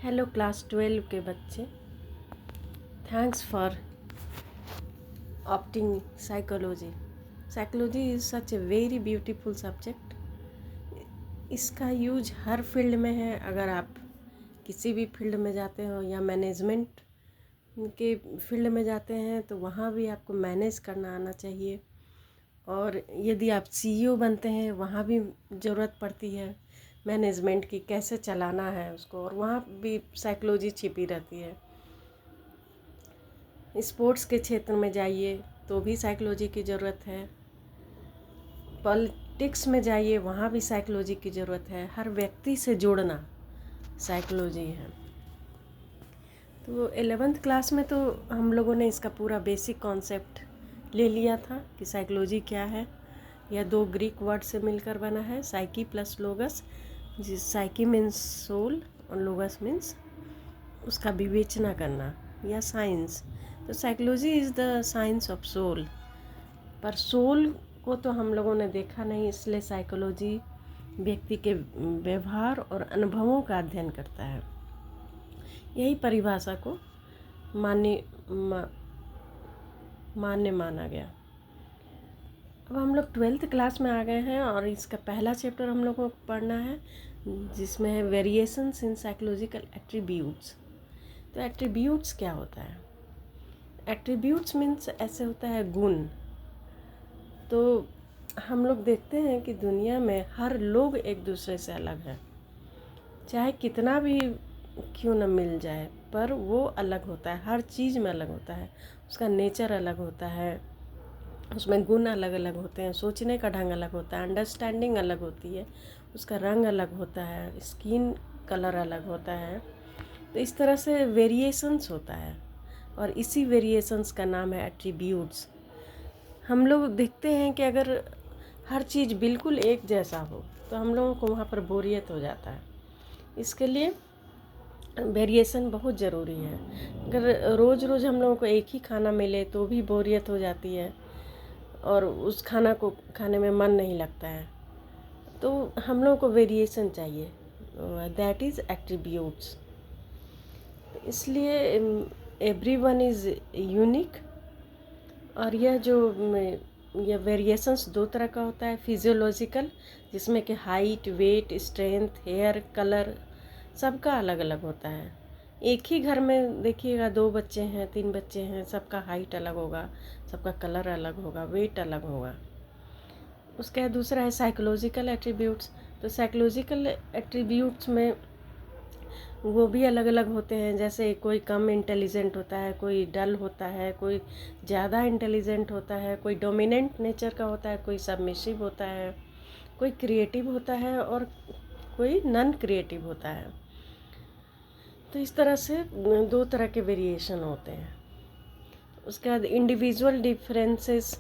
Hello class 12 के बच्चे, thanks for opting psychology. Psychology is such a very beautiful subject. इसका use her field में है। अगर आप किसी भी फील्ड में जाते हो या मैनेजमेंट के फील्ड में जाते हैं तो वहाँ भी आपको मैनेज करना आना चाहिए। और यदि आप सीईओ बनते हैं वहाँ भी ज़रूरत पड़ती है मैनेजमेंट की, कैसे चलाना है उसको, और वहाँ भी साइकोलॉजी छिपी रहती है। स्पोर्ट्स के क्षेत्र में जाइए तो भी साइकोलॉजी की ज़रूरत है। पॉलिटिक्स में जाइए वहाँ भी साइकोलॉजी की ज़रूरत है। हर व्यक्ति से जुड़ना साइकोलॉजी है। तो 11th क्लास में तो हम लोगों ने इसका पूरा बेसिक कॉन्सेप्ट ले लिया था कि साइकोलॉजी क्या है। यह दो ग्रीक वर्ड से मिलकर बना है, साइकी प्लस लोगस। जिस साइकी मीन्स सोल और लोगस मीन्स उसका विवेचना करना या साइंस। तो psychology is the science of soul. पर सोल को तो हम लोगों ने देखा नहीं, इसलिए साइकोलॉजी व्यक्ति के व्यवहार और अनुभवों का अध्ययन करता है। यही परिभाषा को मान्य माना गया। अब हम लोग 12th क्लास में आ गए हैं और इसका पहला चैप्टर हम लोग को पढ़ना है, जिसमें है वेरिएशंस इन साइकोलॉजिकल एट्रीब्यूट्स। तो एट्रीब्यूट्स क्या होता है? एट्रीब्यूट्स मीन्स ऐसे होता है गुण। तो हम लोग देखते हैं कि दुनिया में हर लोग एक दूसरे से अलग है, चाहे कितना भी क्यों न मिल जाए, पर वो अलग होता है। हर चीज़ में अलग होता है, उसका नेचर अलग होता है, उसमें गुण अलग अलग होते हैं, सोचने का ढंग अलग होता है, अंडरस्टैंडिंग अलग होती है, उसका रंग अलग होता है, स्किन कलर अलग होता है। तो इस तरह से वेरिएशंस होता है और इसी वेरिएशंस का नाम है एट्रीब्यूट्स। हम लोग देखते हैं कि अगर हर चीज़ बिल्कुल एक जैसा हो तो हम लोगों को वहाँ पर बोरियत हो जाता है। इसके लिए वेरिएशन बहुत ज़रूरी है। अगर रोज़ रोज़ हम लोगों को एक ही खाना मिले तो भी बोरियत हो जाती है और उस खाना को खाने में मन नहीं लगता है। तो हम लोगों को वेरिएशन चाहिए, दैट इज़ एट्रीब्यूट्स। इसलिए एवरीवन इज़ यूनिक। और यह वेरिएशंस दो तरह का होता है, फिजियोलॉजिकल, जिसमें कि height, weight, strength, hair colour सबका अलग अलग होता है। एक ही घर में देखिएगा 2 बच्चे हैं, 3 बच्चे हैं, सबका हाइट अलग होगा, सबका कलर अलग होगा, वेट अलग होगा। उसका दूसरा है साइकोलॉजिकल एट्रीब्यूट्स। तो साइकोलॉजिकल एट्रीब्यूट्स में वो भी अलग अलग होते हैं। जैसे कोई कम इंटेलिजेंट होता है, कोई डल होता है, कोई ज़्यादा इंटेलिजेंट होता है, कोई डोमिनेंट नेचर का होता है, कोई सबमिसिव होता है, कोई क्रिएटिव होता है और कोई नॉन क्रिएटिव होता है। तो इस तरह से 2 तरह के वेरिएशन होते हैं। उसके बाद इंडिविजुअल डिफरेंसेस।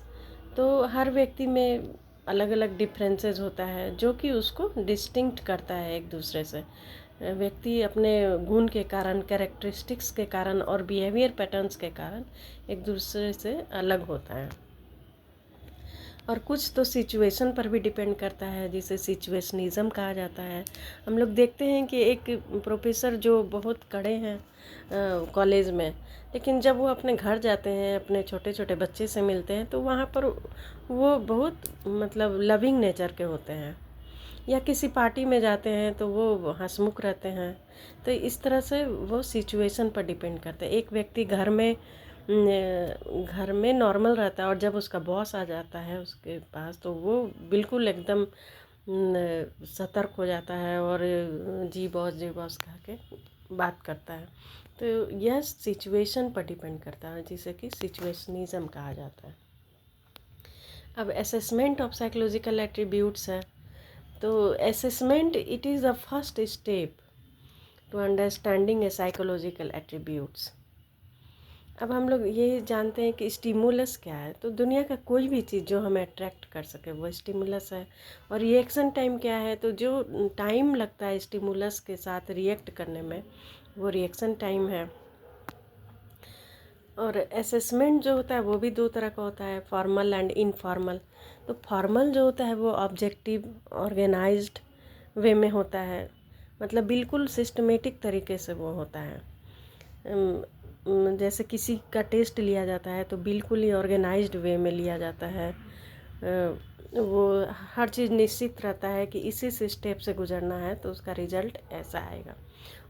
तो हर व्यक्ति में अलग अलग डिफरेंसेस होता है जो कि उसको डिस्टिंक्ट करता है एक दूसरे से। व्यक्ति अपने गुण के कारण, कैरेक्टरिस्टिक्स के कारण और बिहेवियर पैटर्न्स के कारण एक दूसरे से अलग होता है। और कुछ तो सिचुएशन पर भी डिपेंड करता है, जिसे सिचुएशनिज़म कहा जाता है। हम लोग देखते हैं कि एक प्रोफेसर जो बहुत कड़े हैं कॉलेज में, लेकिन जब वो अपने घर जाते हैं, अपने छोटे छोटे बच्चे से मिलते हैं, तो वहाँ पर वो बहुत मतलब लविंग नेचर के होते हैं। या किसी पार्टी में जाते हैं तो वो हंसमुख रहते हैं। तो इस तरह से वो सिचुएशन पर डिपेंड करते हैं। एक व्यक्ति घर में नॉर्मल रहता है और जब उसका बॉस आ जाता है उसके पास तो वो बिल्कुल एकदम सतर्क हो जाता है और जी बॉस कह के बात करता है। तो यह सिचुएशन पर डिपेंड करता है, जिसे कि सिचुएशनिज़म कहा जाता है। अब असेसमेंट ऑफ साइकोलॉजिकल एट्रीब्यूट्स है। तो assessment it is the first step to understanding a psychological attributes. अब हम लोग ये जानते हैं कि स्टिमुलस क्या है। तो दुनिया का कोई भी चीज़ जो हमें अट्रैक्ट कर सके वो स्टिमुलस है। और रिएक्शन टाइम क्या है? तो जो टाइम लगता है स्टिमुलस के साथ रिएक्ट करने में, वो रिएक्शन टाइम है। और असेसमेंट जो होता है वो भी 2 तरह का होता है, फॉर्मल एंड इनफॉर्मल। तो फॉर्मल जो होता है वो ऑब्जेक्टिव ऑर्गेनाइज्ड वे में होता है, मतलब बिल्कुल सिस्टमेटिक तरीके से वो होता है। जैसे किसी का टेस्ट लिया जाता है तो बिल्कुल ही ऑर्गेनाइज्ड वे में लिया जाता है। वो हर चीज़ निश्चित रहता है कि इसी से स्टेप से गुजरना है तो उसका रिजल्ट ऐसा आएगा।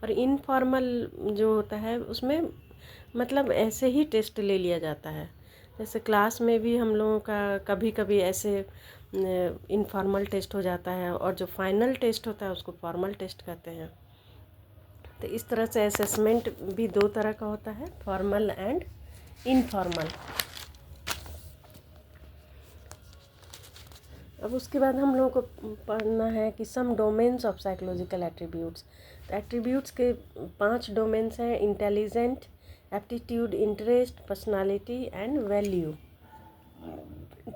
और इनफॉर्मल जो होता है उसमें मतलब ऐसे ही टेस्ट ले लिया जाता है। जैसे क्लास में भी हम लोगों का कभी कभी ऐसे इनफॉर्मल टेस्ट हो जाता है और जो फाइनल टेस्ट होता है उसको फॉर्मल टेस्ट कहते हैं। तो इस तरह से असेसमेंट भी दो तरह का होता है, फॉर्मल एंड इनफॉर्मल। अब उसके बाद हम लोगों को पढ़ना है कि सम डोमेन्स ऑफ साइकोलॉजिकल एट्रीब्यूट्स। तो एट्रीब्यूट्स के 5 डोमेन्स हैं: intelligent, aptitude, interest, personality and value.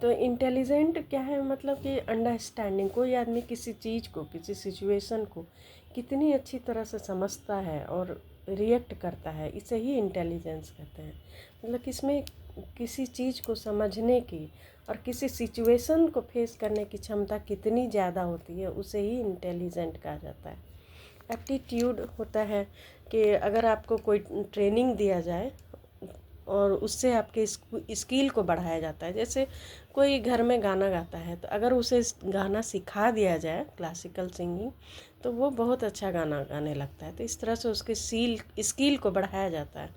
तो इंटेलिजेंट क्या है, मतलब कि अंडरस्टैंडिंग, कोई आदमी किसी चीज़ को, किसी सिचुएशन को कितनी अच्छी तरह से समझता है और रिएक्ट करता है, इसे ही इंटेलिजेंस कहते हैं। मतलब कि इसमें किसी चीज़ को समझने की और किसी सिचुएशन को फेस करने की क्षमता कितनी ज़्यादा होती है, उसे ही इंटेलिजेंट कहा जाता है। एप्टीट्यूड होता है कि अगर आपको कोई ट्रेनिंग दिया जाए और उससे आपके स्किल को बढ़ाया जाता है। जैसे कोई घर में गाना गाता है तो अगर उसे गाना सिखा दिया जाए, क्लासिकल सिंगिंग, तो वो बहुत अच्छा गाना गाने लगता है। तो इस तरह से उसके स्किल को बढ़ाया जाता है,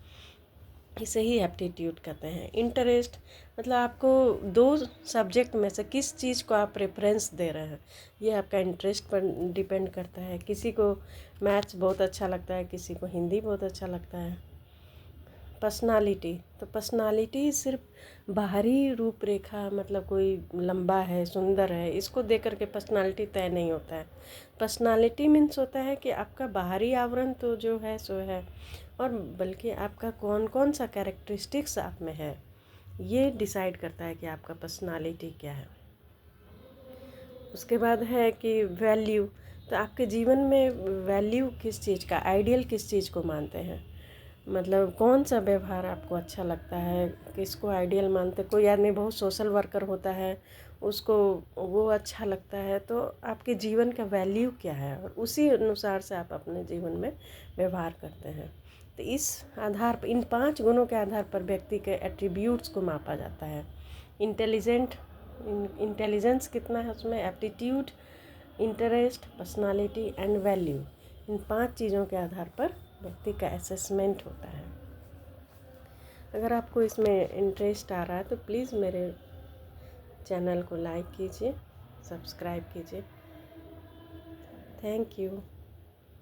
इसे ही एप्टीट्यूड कहते हैं। इंटरेस्ट मतलब आपको दो सब्जेक्ट में से किस चीज़ को आप प्रेफरेंस दे रहे हैं, ये आपका इंटरेस्ट पर डिपेंड करता है। किसी को मैथ्स बहुत अच्छा लगता है, किसी को हिंदी बहुत अच्छा लगता है। पर्सनालिटी, तो पर्सनालिटी सिर्फ बाहरी रूपरेखा, मतलब कोई लंबा है, सुंदर है, इसको देख कर के पर्सनालिटी तय नहीं होता है। पर्सनालिटी मीन्स होता है कि आपका बाहरी आवरण तो जो है सो है, और बल्कि आपका कौन कौन सा कैरेक्टरिस्टिक्स आप में है, ये डिसाइड करता है कि आपका पर्सनालिटी क्या है। उसके बाद है कि वैल्यू, तो आपके जीवन में वैल्यू किस चीज़ का, आइडियल किस चीज़ को मानते हैं, मतलब कौन सा व्यवहार आपको अच्छा लगता है, किसको आइडियल मानते। कोई आदमी बहुत सोशल वर्कर होता है, उसको वो अच्छा लगता है, तो आपके जीवन का वैल्यू क्या है, और उसी अनुसार से आप अपने जीवन में व्यवहार करते हैं। तो इस आधार पर, इन 5 गुणों के आधार पर व्यक्ति के एट्रीब्यूट्स को मापा जाता है। इंटेलिजेंस कितना है उसमें, aptitude, interest, personality and value, इन 5 चीज़ों के आधार पर व्यक्ति का असेसमेंट होता है। अगर आपको इसमें इंटरेस्ट आ रहा है तो प्लीज़ मेरे चैनल को लाइक कीजिए, सब्सक्राइब कीजिए। Thank you.